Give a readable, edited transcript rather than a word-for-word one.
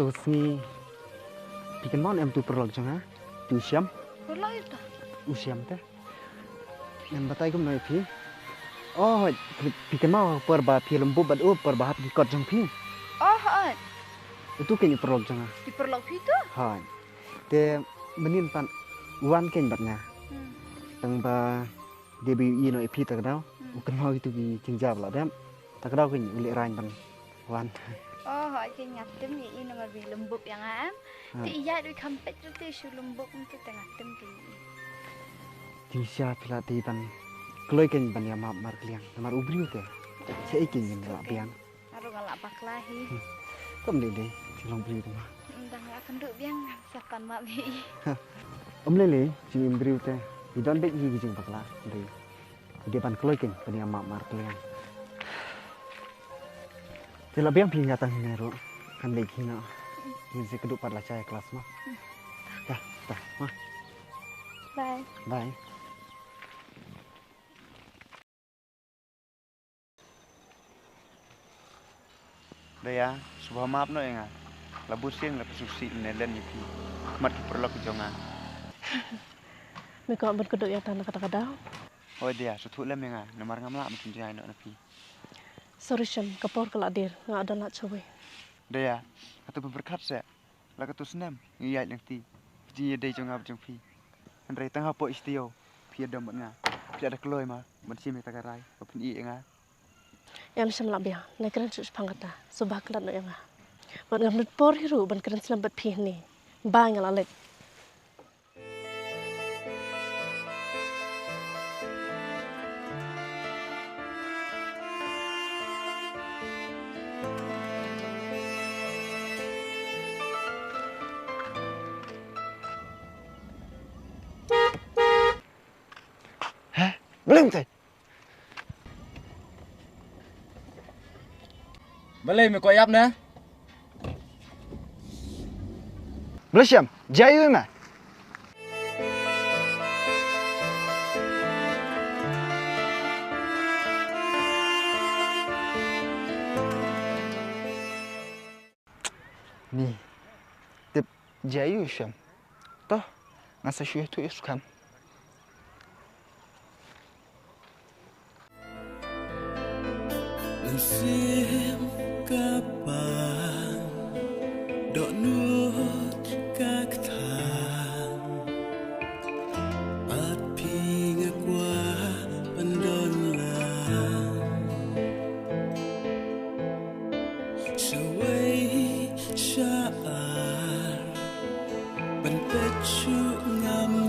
tu sini bikin mon em tu perlu jangan tu siam Perlu itu. usiam teh em batai kum noi pi oh bikin mau perba pi lembu bad perba di kot jang pi Oh, hat. itu kini perlu jangan Di perlu itu. hai te menin pan wan ken batnya tang ba debi ino pi tak dau ukan mau itu di tingjab lah dem tak dau kini uli rain pan wan Oh, hat ke ngatem ni ini nomor bi lembut yang am. Ti iya di kampet tu ti su lembut untuk tengah tem ke. Tisha pila ti pan kloi ken ban ya mar kliang mar ubri te se ikin yen la biang Aru galak baklahi. kom lele silong bri tu Dah nggak akan duk biang siapkan mak bi. lele si imbri te idon be gi jing bakla bri de pan kloi ken ban ya mar kliang Tela biang pi nyata nero kan le kina ni se keduk par la cai kelas mah ya dah mah Bye. bye Daya, subah maaf no enga. Labu siang la susi nelen yipi. Mat ki perlu ku jonga. Miko ben keduk yang tanah kata-kata. Oh dia, sutu lem enga. Nomor ngamla mungkin jai no napi. Sorry Syam, kapor keladir, nggak ada nak coba. Daya, atau berkat se. La katu senam, iya yang ti. Ji dai jonga bjong pi. Andai tang hapo istio. Pi ada nga. Pi ada keloi ma. Man si me tagarai. Opin i enga. Yang Syam nak biang, nak keren sus pangkata, subah kelat no yang ah. Buat ngambil por hiru, ben keren selambat pi ni. Bang yang lalek. belum te Balai me koyap na. belum jayu mah ni tip jayu syam toh ngasa syuh tu isukam Sim kapan dok nut kak thang at pinga kwa pandon lang saway syar ban pechu ngam